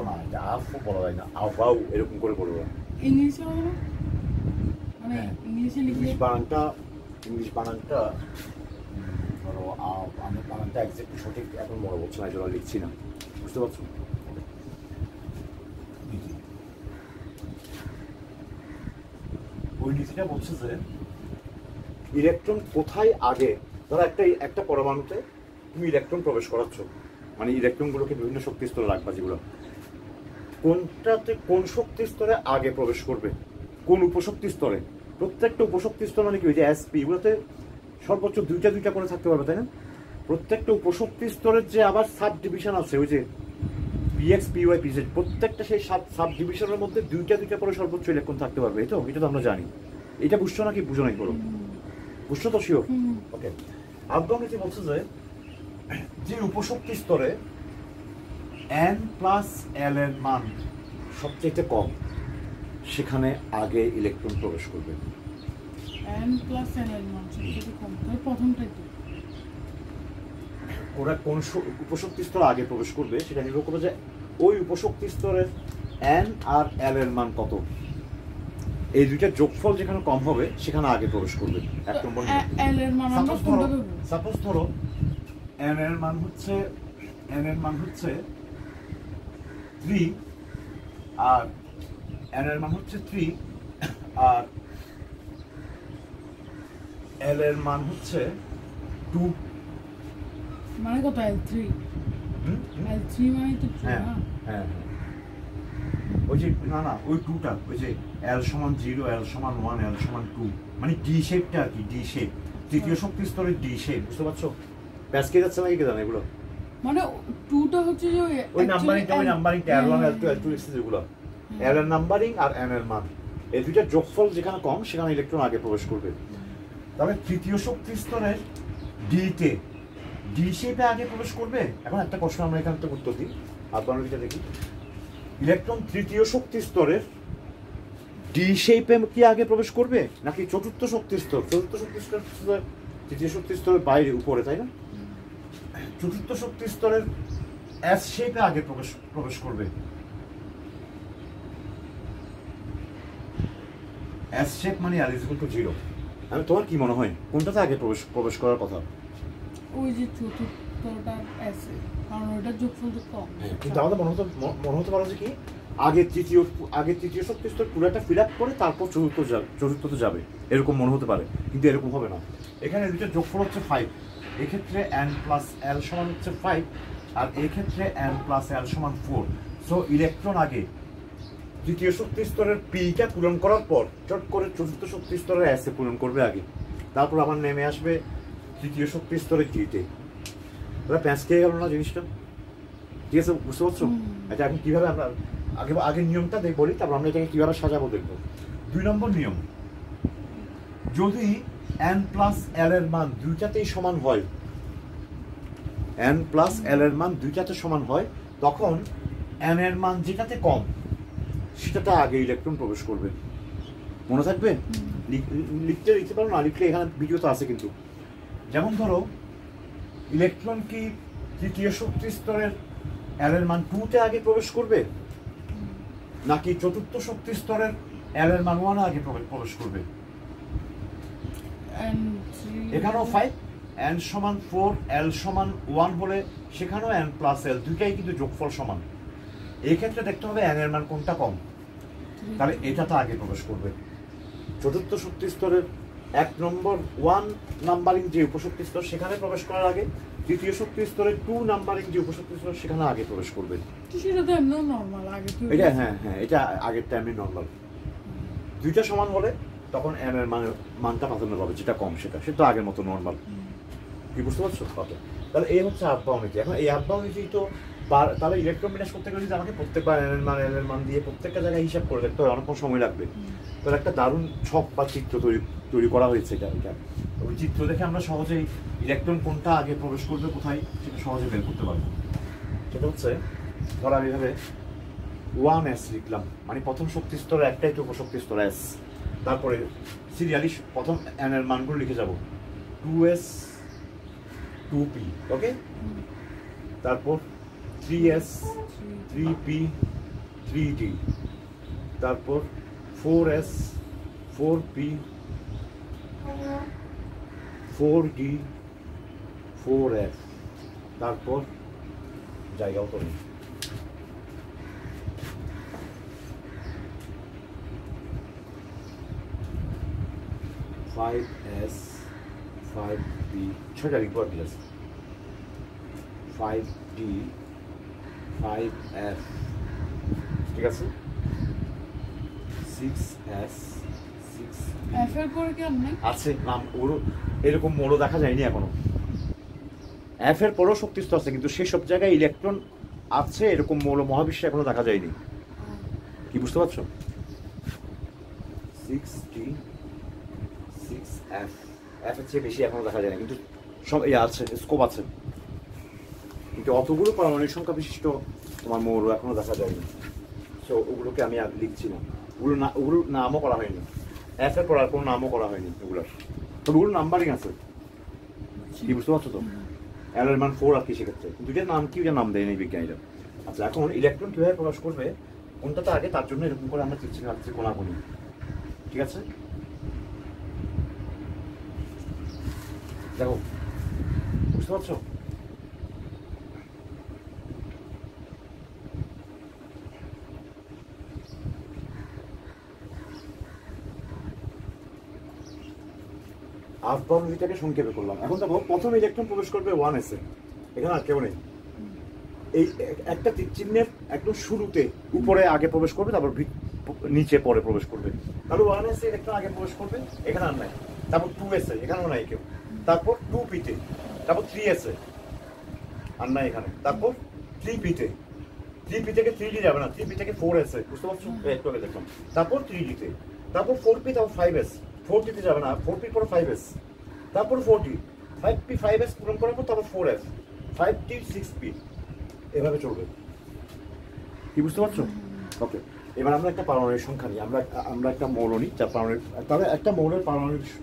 [SPEAKER 1] না, এটা আফ বলা যায় না, আফবাউ এরকম করে বলবো।
[SPEAKER 2] ইংলিশে হবে না, মানে
[SPEAKER 1] হ্যাঁ।
[SPEAKER 2] ইংলিশে লিখলে
[SPEAKER 1] ইংলিশ বানানটা ধরো আমি বানানটা একজ্যাক্টলি সঠিক এখন মনে পড়ছে না, এই জন্য লিখছি না, বুঝতে পারছো? ওই নীতিটা বলছে যে ইলেকট্রন কোথায় আগে, ধরো একটা পরমাণুতে তুমি ইলেকট্রন প্রবেশ করাচ্ছ, মানে ইলেকট্রনগুলোকে বিভিন্ন শক্তি স্তরে রাখবা, যেগুলো কোন শক্তি স্তরে আগে প্রবেশ করবে, কোন উপশক্তি স্তরে। প্রত্যেকটা উপশক্তি স্তর মানে কি, ওই যে এসপি এগুলোতে সর্বোচ্চ দুইটা করে থাকতে পারবে, তাই না? প্রত্যেকটা উপশক্তি স্তরের যে আবার সাব ডিভিশন আছে, ওই যে পিএক্স পিওয়াই পিজেড, প্রত্যেকটা সেই সাব ডিভিশনের মধ্যে দুইটা করে সর্বোচ্চ ইলেকট্রন থাকতে পারবে। এই তো, এটা তো আমরা জানি। এটা বুঝছো নাকি বুঝো নাই? বলো, বুঝছো তো? শিওর? ওকে। আফগান নীতি বলছে যে উপশক্তি স্তরে n+l এর মান সবচেয়ে কম, সেখানে আগে ইলেকট্রন প্রবেশ করবে।
[SPEAKER 2] n+n এর মান সবচেয়ে কম, তাহলে প্রথমটাই তো।
[SPEAKER 1] ওরা কোন উপশক্তি স্তরে আগে প্রবেশ করবে সেটা নির্ভর করবে যে ওই উপশক্তি স্তরের n আর l এর মান কত। এই দুইটা যোগফল যেখানে কম হবে সেখানে আগে প্রবেশ করবে। এক নম্বর।
[SPEAKER 2] l এর মান আমরা কোনটা দেব?
[SPEAKER 1] সাপোজ ধরো n এর মান হচ্ছে 3 আর n এর মান হচ্ছে 3 আর l এর মান হচ্ছে 2।
[SPEAKER 2] মানে কত? L3 মানে তো 2
[SPEAKER 1] হ্যাঁ
[SPEAKER 2] না?
[SPEAKER 1] হ্যাঁ, ওই যে না ওই 2টা, ওই যে l সমান 0, l সমান 1, l সমান 2, মানে ডি শেপটা আর কি, ডি শেপ, তৃতীয় শক্তি স্তরের ডি শেপ, বুঝতে পারছো? ব্যাস কে যাচ্ছে নাকি কে জানে এগুলো?
[SPEAKER 2] মানে 2টা হচ্ছে যে
[SPEAKER 1] ওই নাম্বারিংটা L1 L2 L2 যেগুলো, L এর নাম্বারিং আর n এর মান, এই দুইটার যোগফল যেখানে কম সেখানে ইলেকট্রন আগে প্রবেশ করবে। তবে তৃতীয় শক্তি স্তরের ডি শেপে আগে প্রবেশ করবে। এখন একটা প্রশ্ন আমরা এখান থেকে উত্তর দিই, আপনারা এটা দেখি, ইলেকট্রন তৃতীয় শক্তি স্তরের ডি শেপে কি আগে প্রবেশ করবে নাকি চতুর্থ শক্তি স্তর? চতুর্থ শক্তি স্তর তৃতীয় শক্তি স্তরের বাইরে, উপরে, তাই না? চতুর্থ শক্তি স্তরের এস শেপে আগে প্রবেশ করবে। এস শেপ মানে r = 0। আমি তোমার কি মনে হয় কোনটাতে আগে প্রবেশ করার কথা?
[SPEAKER 2] ওই যে চতুর্থটা আছে, কারণ ওটার যোগফল তো কম।
[SPEAKER 1] কিন্তু আমাদের মনে হতে পারে যে কি আগে তৃতীয় শক্তি স্তর পুরোটা ফিল আপ করে তারপর চতুর্থতে যাবে, এরকম মনে হতে পারে, কিন্তু এরকম হবে না। এখানে দুইটা যোগফল হচ্ছে 5, এক্ষেত্রে n+l সমান হচ্ছে 5 আর এক্ষেত্রে n+l সমান 4। সো ইলেকট্রন আগে তৃতীয় শক্তি স্তরের পিটা পূরণ করার পর চট করে চতুর্থ শক্তি স্তরের এসে পূরণ করবে আগে, তারপর আবার নেমে আসবে তৃতীয় শক্তি স্তরের ডিতে। ওরা প্যাঁচ খেয়ে গেল না জিনিসটা? ঠিক আছে, বুঝতে পারছো? এটা এখন কিভাবে আমরা আগে নিয়মটা বলি, তারপর আমরা এটাকে কিভাবে সাজাবো দেখবো। 2 নম্বর নিয়ম, যদি n+l এর মান দুইটাতেই সমান হয়, n+l এর মান দুইটাতে সমান হয়, তখন n এর মান যেটাতে কম সেটাতে আগে ইলেকট্রন প্রবেশ করবে। মনে থাকবে? লিখতে পারো না, লিখলে এখানে ভিডিও তো আছে কিন্তু। যেমন ধরো ইলেকট্রন কি তৃতীয় শক্তি স্তরের l এর মান 2 তে আগে প্রবেশ করবে নাকি চতুর্থ শক্তি স্তরের l এর মান 1 আগে প্রবেশ করবে? এখানেও 5, n সমান 4, l সমান 1 হলে সেখানেও n+l, দুইটাই কিন্তু যোগফল সমান। এই ক্ষেত্রে দেখতে হবে n এর মান কোনটা কম, তাহলে এটাতে আগে প্রবেশ করবে। চতুর্থ শক্তি স্তরের 1 নম্বর 1 নাম্বারিং যে উপশক্তি স্তর সেখানে প্রবেশ করার আগে তৃতীয় শক্তি স্তরের 2 নাম্বারিং যে উপশক্তি স্তর সেখানে আগে প্রবেশ করবে।
[SPEAKER 2] সেটা তো এমনি নরমাল আগে তো।
[SPEAKER 1] এটা হ্যাঁ, এটা আগের টাইমে নরমাল। দুইটা সমান হলে তখন n এর মানটা প্রাধান্য পাবে, যেটা কম সেটা তো আগের মতো নরমাল। কি বুঝতে পারছো? তাহলে এই হচ্ছে আফবাউ নীতি। এখন এই আফবাউ নীতি তো তাহলে ইলেকট্রন বিন্যাস করতে গেলে আমাকে প্রত্যেকবার n এর মান দিয়ে প্রত্যেকটা জায়গায় হিসাব করে দেখতে হবে, অনেকক্ষণ সময় লাগবে। তাহলে একটা দারুণ ছক বা চিত্র তৈরি করা হয়েছে এটা। ওই চিত্র দেখে আমরা সহজেই ইলেকট্রন কোনটা আগে প্রবেশ করবে কোথায় সেটা সহজে বের করতে পারবো। সেটা হচ্ছে ধর আমি এভাবে 1s লিখলাম, মানে প্রথম শক্তি স্তরে একটাই তো শক্তি স্তর s, তারপরে সিরিয়ালি প্রথম n এর মানগুলো লিখে যাব 2s 2p, ওকে, তারপর 3s 3p 3d, তারপর 4s 4p 4d 4f, তারপর জায়গাও তো নেই, 5s 5p 6টা লিখবো আর কি আছে, 5d 5f, ঠিক আছে, 6s 6p
[SPEAKER 2] এফ এর পরে কি আর নাই?
[SPEAKER 1] আছে নাম, ওর এরকম মোড়ও দেখা যায়নি এখনো। এফ এর পরেও শক্তি স্তর আছে, কিন্তু সেসব জায়গায় ইলেকট্রন আছে এরকম মৌল মহাবিশ্বে এখনো দেখা যায়নি। কি বুঝতে পারছো? 6d 6f, এফ এর চেয়ে বেশি এখনো দেখা যায় না, কিন্তু সব আছে, স্কোপ আছে, কিন্তু অতগুলো পারমাণবিক সংখ্যা বিশিষ্ট তোমার মৌল এখনো দেখা যায়নি। তো ওগুলোকে আমি আর লিখছি না, ওগুলোর নামও করা হয়নি, এফ এর পর আর কোনো নামও করা হয়নি ওগুলোর, তবে ওগুলোর নাম্বারিং আছে। কি বুঝতে পারছো তো? এল এর মান 4 আর কি সেক্ষেত্রে, দুইটার নাম কি, ওইটার নাম দেয়নি বিজ্ঞানীরা। আচ্ছা, এখন ইলেকট্রন কিভাবে প্রকাশ করবে কোনটাতে আগে, তার জন্য এরকম করে আমরা চিত্রে রাখছি কোনাকুনি, ঠিক আছে? দেখো, বুঝতে পারছো? আফবাউন্ডারিটাকে সংক্ষেপে করলাম। এখন দেখো, প্রথম ইলেকট্রন প্রবেশ করবে 1s এ, এখানে আর কেউ নেই। এই একটা চিহ্নের একদম শুরুতে উপরে আগে প্রবেশ করবে, তারপর নিচে পরে প্রবেশ করবে, তাহলে 1s এ ইলেকট্রন আগে প্রবেশ করবে, এখানে আর নাই। তারপর 2s এ, এখানেও নাই কেউ। তারপর 2p তে, তারপর 3s এ, আর নাই এখানে। তারপর 3p তে, 3p থেকে 3d যাবে না, 3p থেকে 4s এ, বুঝতে পারছো? একটু আগে দেখলাম। তারপর 3d তে, তারপর 4p, তারপর 5s, 4d তে যাবে না, 4p পরে 5s, তারপর 4d, 5p 5s পূরণ করার পর তারপর 4f, 5d 6p, এভাবে চলবে। কি বুঝতে পারছো? ওকে, এবার আমরা একটা পারমাণবিক সংখ্যা নিই, আমরা একটা মৌল নিই যার পারমাণবিক, তাহলে একটা মৌলের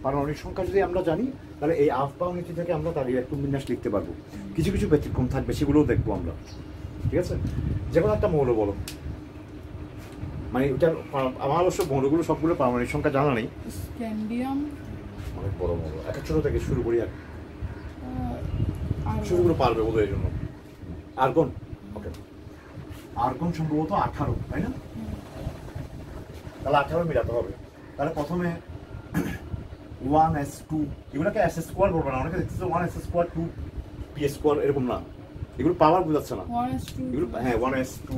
[SPEAKER 1] পারমাণবিক সংখ্যা যদি আমরা জানি, তাহলে এই আফবাউ নীতি থেকে আমরা তার ইলেকট্রন বিন্যাস লিখতে পারবো। কিছু কিছু ব্যতিক্রম থাকবে, সেগুলোও দেখবো আমরা, ঠিক আছে? যেমন একটা মৌল বলো, মানে এটা আমার অবশ্য মৌলগুলো সবগুলো পারমাণবিক সংখ্যা জানা নেই।
[SPEAKER 2] স্ক্যান্ডিয়াম,
[SPEAKER 1] অনেক বড় মৌল, একটা ছোট থেকে শুরু করি, আর শুরুগুলো পারবে বোধ এই জন্য। আর্গন, ওকে, আর্গন সম্ভবত 18, তাই না? তাহলে 18 মিলাতে হবে। তাহলে প্রথমে 1s2, এগুলোকে s স্কোয়ার বলবো না, অনেকে দেখতেছে 1s2 2p স্কোয়ার, এরকম না, এগুলো পাওয়ার বোঝাচ্ছে না। এগুলো হ্যাঁ 1s2,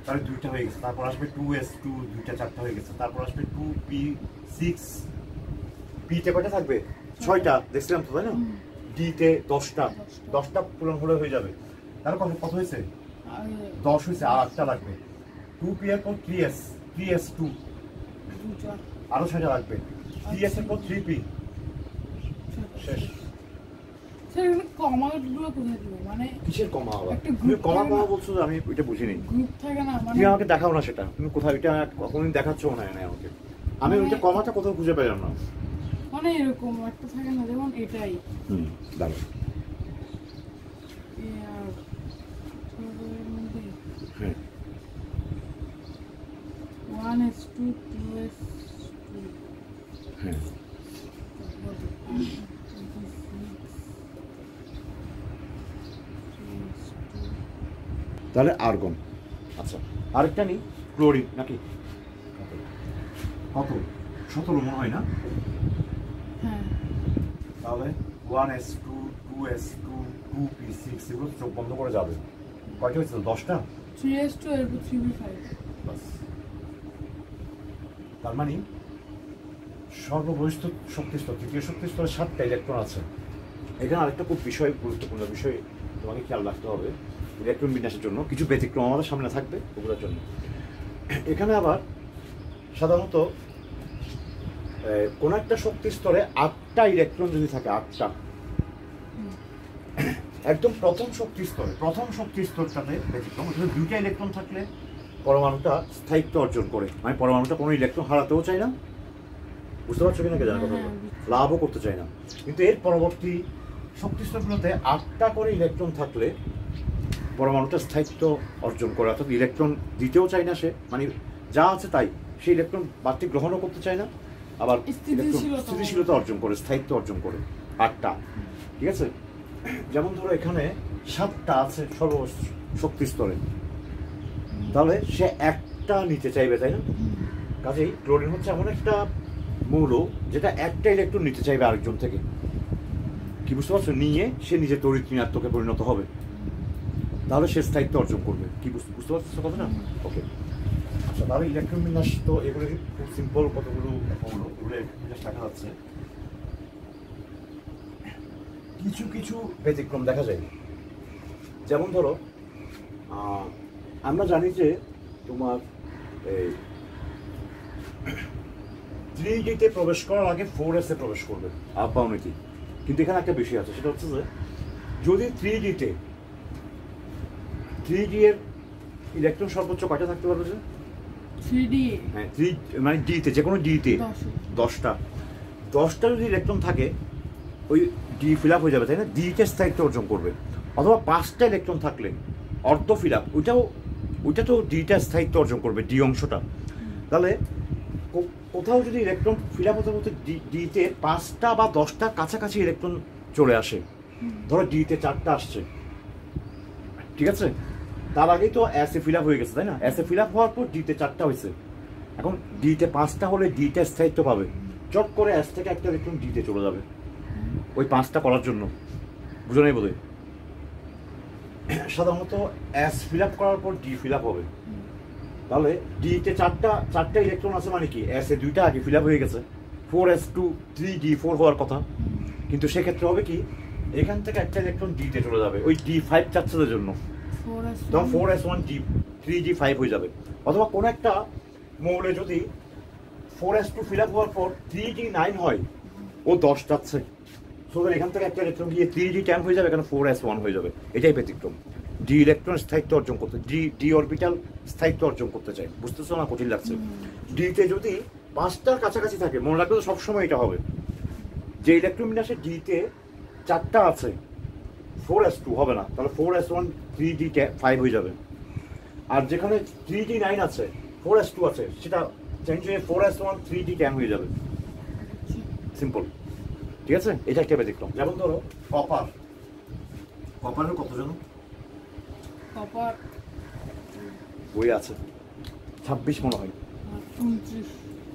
[SPEAKER 1] তাহলে 2টা হয়ে গেছে, তারপর আসবে 2s2, 2টা 4টা হয়ে গেছে, তারপর আসবে 2p6, p তে কয়টা থাকবে? 6টা, দেখছিলাম তো, তাই না? d তে 10টা পূরণ হলে হয়ে যাবে। তাহলে কত হয়েছে? 10 হয়েছে, আর 8টা লাগবে। 2p এর পর 3s2, আরো 6টা লাগবে। 3s এর পর 3p, শেষ।
[SPEAKER 2] মানে
[SPEAKER 1] কিসের কমা আবার? তুমি কমা বলছো, আমি এটা বুঝিনি।
[SPEAKER 2] গ্রুপ থাকে না, মানে
[SPEAKER 1] তুমি আমাকে দেখাও না সেটা, তুমি কোথাও এটা কখনোই দেখাচ্ছ না আমাকে, আমি ওইটা কমাটা কোথাও খুঁজে পেলাম না।
[SPEAKER 2] মানে এরকম একটা থাকে না, যেমন এটাই
[SPEAKER 1] দাঁড়াও, হ্যাঁ
[SPEAKER 2] 1s2 2s2,
[SPEAKER 1] হ্যাঁ, তাহলে আর্গন। আচ্ছা, আরেকটা নেই, ক্লোরিন নাকি? কত? 17 মনে হয় না?
[SPEAKER 2] হ্যাঁ,
[SPEAKER 1] তাহলে 1s2 2s2 2p6, এগুলো চোখ বন্ধ করে যাবে। কয়টা হয়েছিল? 10টা।
[SPEAKER 2] 3s2 এরপর 3p5।
[SPEAKER 1] তার মানে সর্ববহিষ্ঠ শক্তি স্তর, তৃতীয় শক্তি স্তরে 7টা ইলেকট্রন আছে। এখানে আরেকটা খুব গুরুত্বপূর্ণ বিষয় তোমাকে খেয়াল রাখতে হবে, ইলেকট্রন বিন্যাসের জন্য কিছু ব্যতিক্রম আমাদের সামনে থাকবে ওগুলোর জন্য। এখানে আবার সাধারণত কোন একটা শক্তি স্তরে 8টা ইলেকট্রন যদি থাকে, 8টা, একদম প্রথম শক্তি স্তরটাতে ব্যতিক্রম, 2টা ইলেকট্রন থাকলে পরমাণুটা স্থায়িত্ব অর্জন করে, মানে পরমাণুটা কোনো ইলেকট্রন হারাতেও চায় না, বুঝতে পারছো কিনা কে জানার কথা, লাভও করতে চায় না। কিন্তু এর পরবর্তী শক্তি স্তরগুলোতে 8টা করে ইলেকট্রন থাকলে পরমাণুটা স্থায়িত্ব অর্জন করে, অর্থাৎ ইলেকট্রন দিতেও চায় না সে, মানে যা আছে তাই, সেই ইলেকট্রন বাড়তি গ্রহণও করতে চায় না, আবার স্থিতিশীলতা অর্জন করে, স্থায়িত্ব অর্জন করে। 8টা, ঠিক আছে। যেমন ধরো এখানে 7টা আছে সর্বশক্তি স্তরে, তাহলে সে একটা নিতে চাইবে, তাই না? কাজেই ক্লোরিন হচ্ছে এমন একটা মৌল যেটা একটা ইলেকট্রন নিতে চাইবে আরেকজন থেকে, কি বুঝতে পারছো? নিয়ে সে নিজের তড়িৎ ঋণাত্মকে পরিণত হবে, তাহলে সে স্থায়িত্ব অর্জন করবে। কি বুঝতে পারছো কথা না? ওকে, আচ্ছা, তাহলে ইলেকট্রন বিন্যাস তো এগুলো খুব সিম্পল, কতগুলো মৌল, এগুলো বিন্যাস দেখা যাচ্ছে। কিছু কিছু ব্যতিক্রম দেখা যায়, যেমন ধরো আমরা জানি যে তোমার এই 3D-তে প্রবেশ করার আগে 4s-এ প্রবেশ করবে আপ বা নীতি, কিন্তু এখানে একটা বিষয় আছে, সেটা হচ্ছে যে যদি 3D-তে 3D এর ইলেকট্রন সর্বোচ্চ কয়টা থাকতে পারবে? যে
[SPEAKER 2] 3D,
[SPEAKER 1] হ্যাঁ, 3 মানে D-তে, যে কোনো D-তে 10টা যদি ইলেকট্রন থাকে, ওই ডি ফিল আপ হয়ে যাবে, তাই না? D-তে স্থায়িত্ব অর্জন করবে। অথবা 5টা ইলেকট্রন থাকলে অর্ধ ফিল আপ, ওইটা তো D-তে স্থায়িত্ব অর্জন করবে, ডি অংশটা। তাহলে কোথাও যদি ইলেকট্রন ফিল আপ হতে হতে D-তে 5টা বা 10টার কাছাকাছি ইলেকট্রন চলে আসে, ধরো D-তে 4টা আসছে, ঠিক আছে, তার আগেই তো S-এ ফিল আপ হয়ে গেছে, তাই না? S-এ ফিল আপ হওয়ার পর D-তে 4টা হয়েছে, এখন D-তে 5টা হলে D-তে স্থায়িত্ব পাবে, চট করে S থেকে একটা ইলেকট্রন D-তে চলে যাবে ওই 5টা করার জন্য, বুঝো নাই বোধহয়? সাধারণত S ফিল আপ করার পর D ফিল আপ হবে, তাহলে D-তে 4টা ইলেকট্রন আছে, মানে কি S-এ 2টা আগে ফিল আপ হয়ে গেছে, 4s2 3d4 হওয়ার কথা, কিন্তু সেক্ষেত্রে হবে কি, এখান থেকে একটা ইলেকট্রন D-তে চলে যাবে ওই D5 চাচ্ছেদের জন্য, তখন 4s1 3d5 হয়ে যাবে। অথবা কোনো একটা মৌলে যদি 4s2 ফিল আপ হওয়ার পর 3d9 হয়, ও 10 চাচ্ছে, সুতরাং এখান থেকে একটা ইলেকট্রন গিয়ে 3d10 হয়ে যাবে, এখানে 4s1 হয়ে যাবে। এটাই ব্যতিক্রম। ডি ইলেকট্রন স্থায়িত্ব অর্জন করতে, ডি অরবিটাল স্থায়িত্ব অর্জন করতে চাই, বুঝতেছো না? কঠিন লাগছে। D-তে যদি 5টার কাছাকাছি থাকে, মনে রাখবে তো সবসময় এটা হবে, যে ইলেকট্রন বিন্যাসে D-তে 4টা আছে, 4s2 হবে না, তাহলে 4s1 3d5 হয়ে যাবে। আর যেখানে 3d9 আছে, 4s2 আছে, সেটা চেঞ্জ হয়ে 4s1 3d10 হয়ে যাবে। সিম্পল, ঠিক আছে? এটা একটা ব্যতিক্রম। যেমন ধরো কপারের কত জানো?
[SPEAKER 2] কপার
[SPEAKER 1] বই আছে 26 মনে হয়,
[SPEAKER 2] 29,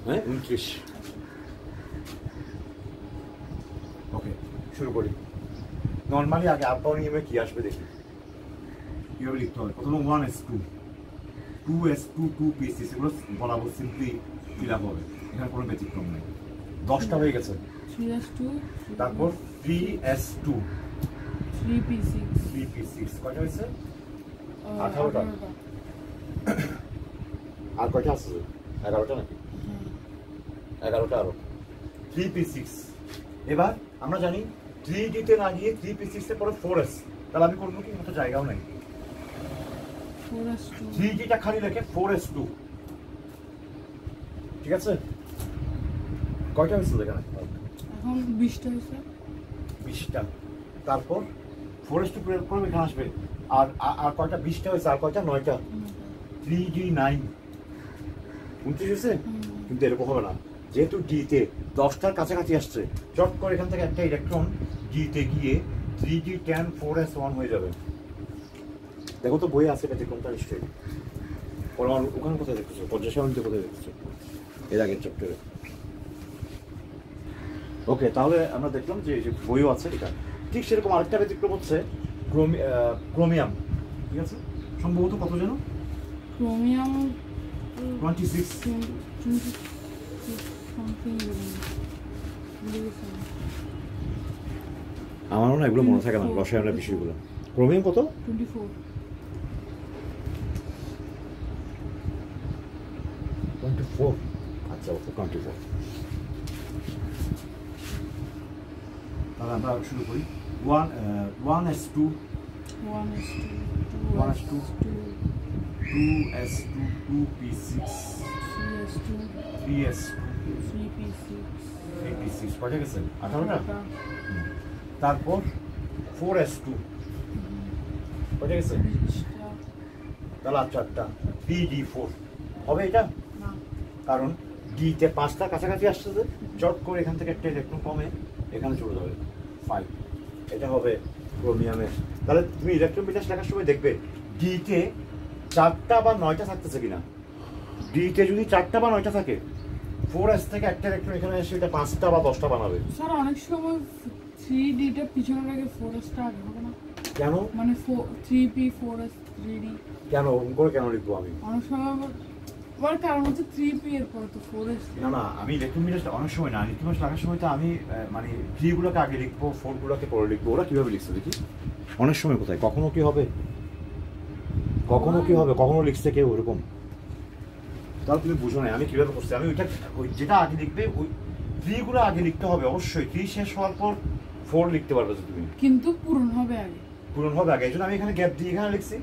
[SPEAKER 1] হ্যাঁ 29। ওকে, শুরু করি। নর্মালি আগে আপ ডাউন নিয়মে কি আসবে দেখি, কীভাবে লিখতে হবে। প্রথমে 1s2 2s2 2p6, এগুলো বরাবর সিম্পলি ফিল আপ হবে, এখানে কোনো ব্যতিক্রম নেই। 10টা হয়ে গেছে,
[SPEAKER 2] 3s2,
[SPEAKER 1] তারপর 3s2 3p6 কয়টা হয়েছে? 18টা। আর কয়টা আছে? 11টা নাকি? 11টা আরো 3p6। এবার আমরা জানি 3d-তে না গিয়ে 3p6-এ পরে 4s, তাহলে আমি করবো কি, মতো জায়গাও নাই, 3d-টা খালি রেখে 4s2, ঠিক আছে? কয়টা হয়েছে এখানে?
[SPEAKER 2] এখন 20টা হয়েছে,
[SPEAKER 1] 20টা। তারপর 4s2 প্রয়োগ করবে, এখানে আসবে। আর কয়টা? 20টা হয়েছে, আর কয়টা? 9টা। 3d9 29 হয়েছে, কিন্তু এরকম হবে না, যেহেতু D-তে 10টার কাছাকাছি আসছে, চট করে এখান থেকে একটা ইলেকট্রন D-তে গিয়ে 3d10 4s1 হয়ে যাবে। দেখো তো বই আছে ব্যতিক্রমটা নিশ্চয়ই, পরমাণু ওখানে কোথায় দেখতেছো? পর্যায় সারণীতে কোথায় দেখতেছো? এর আগের চ্যাপ্টারে। ওকে, তাহলে আমরা দেখলাম যে বইও আছে এটা। ঠিক সেরকম আরেকটা ব্যতিক্রম হচ্ছে ক্রোমিয়াম, ঠিক আছে? সম্ভবত কত যেন?
[SPEAKER 2] Chromium
[SPEAKER 1] 26
[SPEAKER 2] something.
[SPEAKER 1] আমারও না এগুলো মনে থাকে না, রসায়নের বিষয়গুলো। ক্রোমিয়াম কত?
[SPEAKER 2] 24।
[SPEAKER 1] আচ্ছা, 24। তাহলে আমরা শুরু করি 1s2
[SPEAKER 2] 1s2
[SPEAKER 1] 2s2 2p6
[SPEAKER 2] 3s2
[SPEAKER 1] 3s2
[SPEAKER 2] 3p6
[SPEAKER 1] 3p6 কয়টা গেছে 18টা। তারপর 4s2 কয়টা গেছে, তাহলে 4টা pd4 হবে এটা,
[SPEAKER 2] না
[SPEAKER 1] কারণ ডিতে 5টা কাছাকাছি আসছে যে চট করে এখান থেকে একটা ইলেকট্রন কমে এখানে চলে যাবে 5, এটা হবে ক্রোমিয়ামের। তাহলে তুমি ইলেকট্রন বিন্যাস লেখার সময় দেখবে ডিতে 4টা বা 9টা থাকতেছে কিনা। ডিতে যদি 4টা বা 9টা থাকে 4s থেকে একটা ইলেকট্রন এখানে এসে এটা 5টা বা 10টা বানাবে।
[SPEAKER 2] স্যার অনেক সময় 3d-টা পিছনে লাগে 4s-টা আগে হবে না,
[SPEAKER 1] কেন
[SPEAKER 2] মানে 3p 4s 3d
[SPEAKER 1] কেন করে কেন লিখবো আমি?
[SPEAKER 2] অনেক সময় আবার কারণ হচ্ছে 3p এর পর তো 4s।
[SPEAKER 1] না না, আমি ইলেকট্রন বিন্যাসটা অনেক সময় না, ইলেকট্রন বিন্যাস লেখার সময় তো আমি মানে 3 গুলোকে আগে লিখবো 4 গুলোকে পরে লিখবো। ওরা কিভাবে লিখছে দেখি অনেক সময় কোথায়, কখনো কি হবে, কখনো লিখছে কেউ ওরকম। তাহলে তুমি বুঝো না আমি কিভাবে করছি। আমি ওই যেটা আগে লিখবে ওই 3 গুলো আগে লিখতে হবে অবশ্যই, 3 শেষ হওয়ার পর 4 লিখতে পারবে যে তুমি,
[SPEAKER 2] কিন্তু পূরণ হবে আগে,
[SPEAKER 1] পূরণ হবে আগে। এই জন্য আমি এখানে গ্যাপ দিয়ে এখানে লিখছি।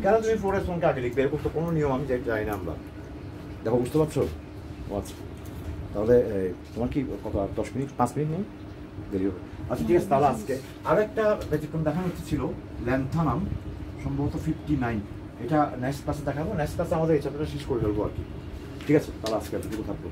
[SPEAKER 1] কেন তুমি 4s কে আগে লিখবে এরকম তো কোনো নিয়ম আমি জানি না আমরা। দেখো বুঝতে পারছো? আচ্ছা তাহলে তোমার কি কত 10 মিনিট 5 মিনিট নেই দেরি হবে। আচ্ছা ঠিক আছে, তাহলে আজকে আরেকটা ব্যতিক্রম দেখানো হচ্ছিল ল্যান্থানাম সম্ভবত 59, এটা নেক্সট ক্লাসে দেখাবো। নেক্সট ক্লাসে আমাদের এই চ্যাপ্টারটা শেষ করে ফেলবো আর কি। ঠিক আছে, তাহলে আজকে এতটুকু থাকবো।